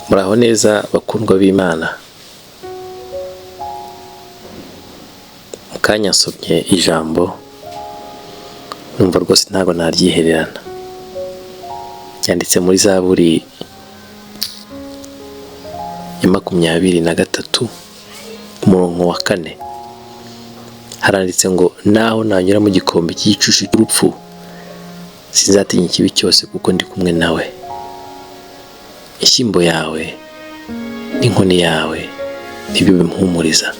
Muraho neza bakundwa b'Imana. Mu kanya nsomye ijambo numva rwose ntabwo naryihererana. Ryanditse muri Zaburi ya 23 umurongo wa 4. Haranditse ngo naho nanyura mu gikombe cy'igicucu cy'urupfu sinzatinya ikibi cyose kuko ndi kumwe nawe. Ishyimbo yawe n'inkoni yawe nibyo bimpumuriza.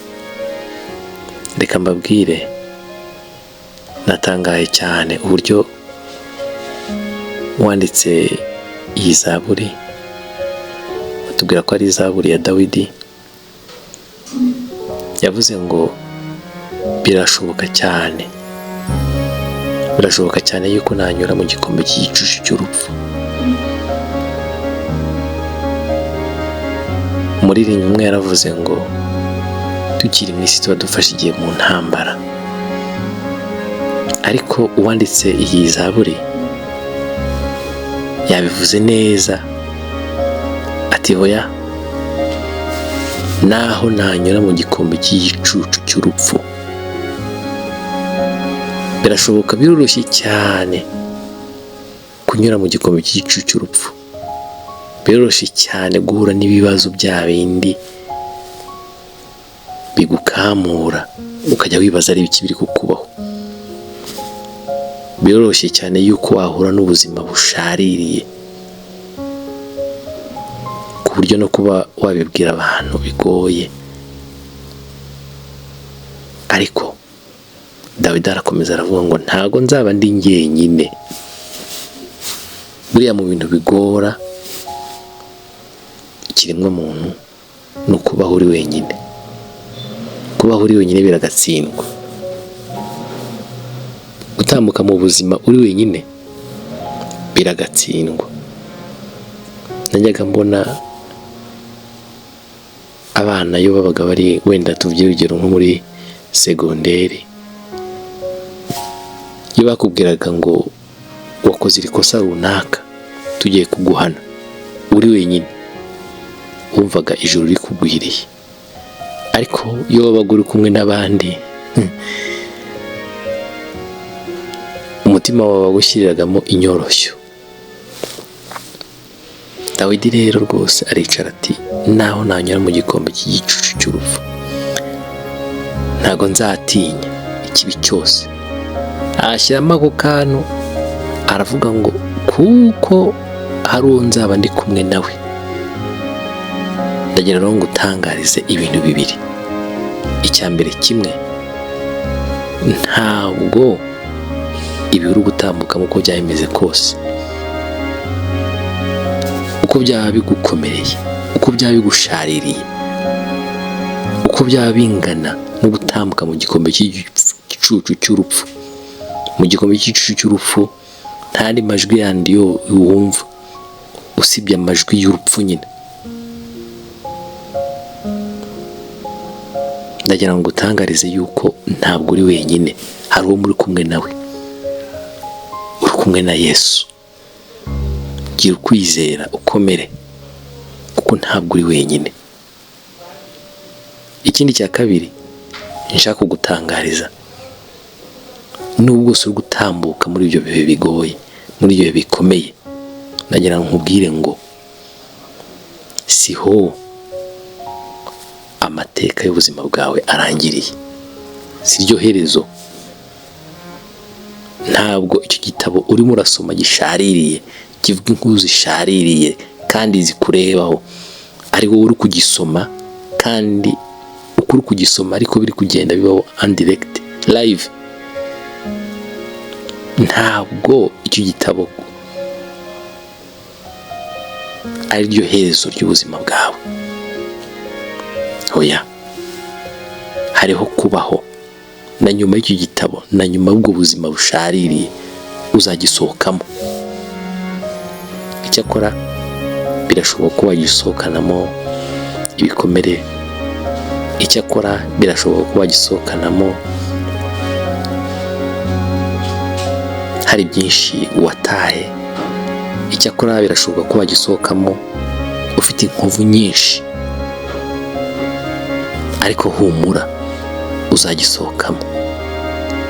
Reka mbabwire, natangaye cyane uburyo wanditse iyi Zaburi, batubwira ko ari Zaburi ya Dawidi. Yavuze ngo birashoboka cyane yuko nanyura mu gikombe cy'igicucu cy'urupfu. Umuririmbyi umwe yaravuze ngo tukiri mu isi tuba dufashe igihe mu ntambara, ariko uwanditse iyi Zaburi yabivuze neza ati hoya, naho nanyura mu gikombe cy'igicucu cy'urupfu birashoboka. Biroroshye cyane kunyura mu gikombe cy'igicucu cy'urupfu, biroroshye cyane guhura n'ibibazo bya bindi bigukamura ukajya wibaza ari ibiki biri kukubaho. Biroroshye cyane yuko wahura n'ubuzima bushaririye ku buryo no kuba wabibwira abantu bigoye. Ariko Dawidi arakomeza aravuga ngo ntago nzaba ndi njyenyine. Buriya mu bintu bigora ikiremwa muntu ni ukubaho uri wenyine. Kubaho uri wenyine biragatsindwa. Gutambuka mu buzima uri wenyine biragatsindwa. Najyaga mbona abana iyo babaga bari wenda tuvuge urugero nko muri segonderi, iyo bakubwiraga ngo wakoze ikosa runaka tugiye kuguhana uri wenyine, wumvaga ijuru rikugwiriye. Ariko iyo wabaga uri kumwe n'abandi umutima wawe wagushyiriragamo inyoroshyo. Dawidi rero rwose aricara ati naho nanyura mu gikombe cy'igicucu cy'urupfu ntago nzatinya ikibi cyose. Ashyiramo ako kantu aravuga ngo kuko hari uwo nzaba ndi kumwe nawe. Ndagira ngo ngutangarize ibintu bibiri. Icya mbere kimwe, ntabwo ibi uri gutambuka uko byaba bimeze kose, uko byaba bigukomereye, uko byaba bigushaririye, uko byaba bingana no gutambuka mu gikombe cy'igicucu cy'urupfu. Mu gikombe cy'igicucu cy'urupfu nta yandi majwi yandi yo wumva usibye amajwi y'urupfu nyine. Ndagira ngo ngutangarize yuko ntabwo uri wenyine, hari uwo muri kumwe nawe, uri kumwe na Yesu. Gira ukwizera ukomere kuko ntabwo uri wenyine. Ikindi cya kabiri nshaka kugutangariza, nubwo uri gutambuka muri ibyo bihe bigoye, muri ibyo bihe bikomeye, ndagira ngo nkubwire ngo siho amateka y'ubuzima bwawe arangiriye, si ryo herezo. Ntabwo icyo gitabo urimo urasoma gishaririye, kivuga inkuru zishaririye kandi zikurebaho, ari wowe uri kugisoma, kandi uko uri kugisoma ariko biri kugenda bibaho undirect live. Ntabwo icyo gitabo ari ryo herezo ry'ubuzima bwawe. Oya, hariho kubaho na nyuma y'icyo gitabo, na nyuma y'ubwo buzima bushaririye uzagisohokamo. Icyakora birashoboka ko wagisohokanamo ibikomere, icyakora birashoboka ko wagisohokanamo hari byinshi wataye, icyakora birashoboka ko wagisohokamo ufite inkovu nyinshi, ariko humura, uzagisohokamo.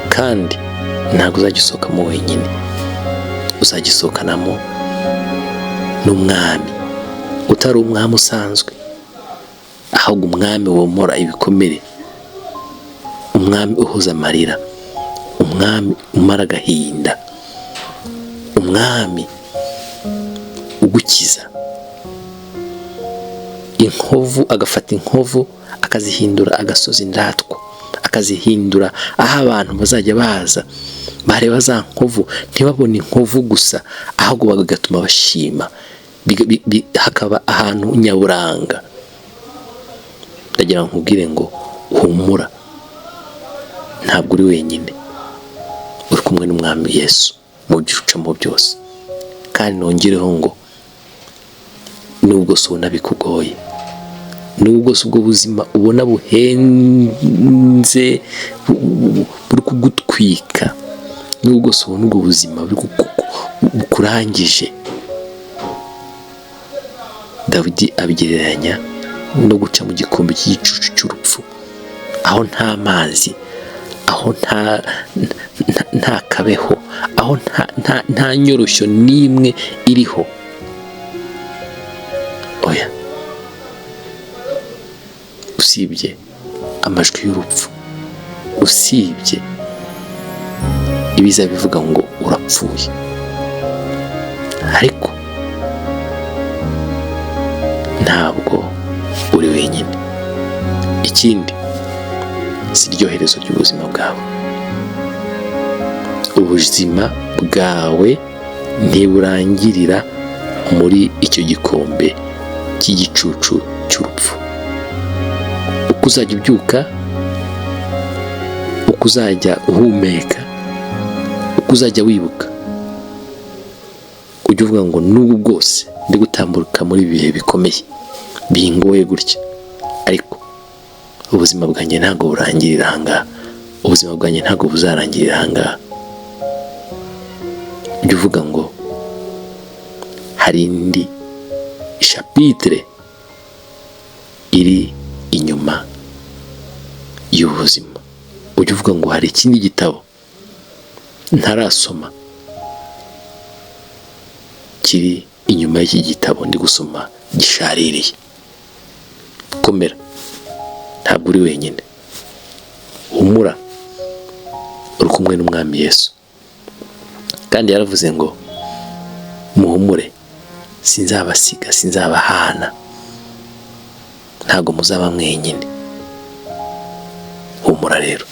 Kandi ntabwo uzagisohokamo wenyine, uzagisohokanamo n'umwami, utari umwami usanzwe, ahubwo umwami womora ibikomere, umwami uhoza amarira, umwami umara agahinda, umwami ugukiza inkovu, agafata inkovu akazihindura agasozi indatwa, akazihindura aho abantu bazajya baza bareba za nkovu ntibabone inkovu gusa, ahubwo bagatuma bashima, hakaba ahantu nyaburanga. Ndagira ngo nkubwire ngo humura, ntabwo uri wenyine, uri kumwe n'umwami Yesu mu byo ucamo byose. Kandi nongereho ngo nubwo se ubona bikugoye, nubwo se ubwo buzima ubona buhenze buri kugutwika, nubwo se ubona ubwo buzima bukurangije, Dawidi abigereranya no guca mu gikombe cy'igicucu cy'urupfu, aho nta mazi, aho nta kabeho, aho nta nyoroshyo n'imwe iriho. Oya, usibye amajwi y'urupfu, usibye ibiza bivuga ngo urapfuye. Ariko ntabwo uri wenyine. Ikindi, si ryo herezo ry'ubuzima bwawe. Ubuzima bwawe ntiburangirira muri icyo gikombe cy'igicucu cy'urupfu. Uko uzajya ubyuka, uko uzajya uhumeka, uko uzajya wibuka, ujya uvuga ngo n'ubu bwose ndi gutambuka muri ibihe bikomeye bingoye gutya, ariko ubuzima bwanjye ntabwo burangirira ahangaha, ubuzima bwanjye ntabwo buzarangirira ahangaha. Ujya uvuga ngo hari indi chapitre iri inyuma y'ubuzima. Ujya uvuga ngo hari ikindi gitabo ntarasoma kiri inyuma y'iki gitabo ndi gusoma gishaririye. Komera, ntabwo uri wenyine, humura, uri kumwe n'umwami Yesu. Kandi yaravuze ngo muhumure, sinzabasiga, sinzabahana, ntabwo muzaba mwenyine. Humura rero.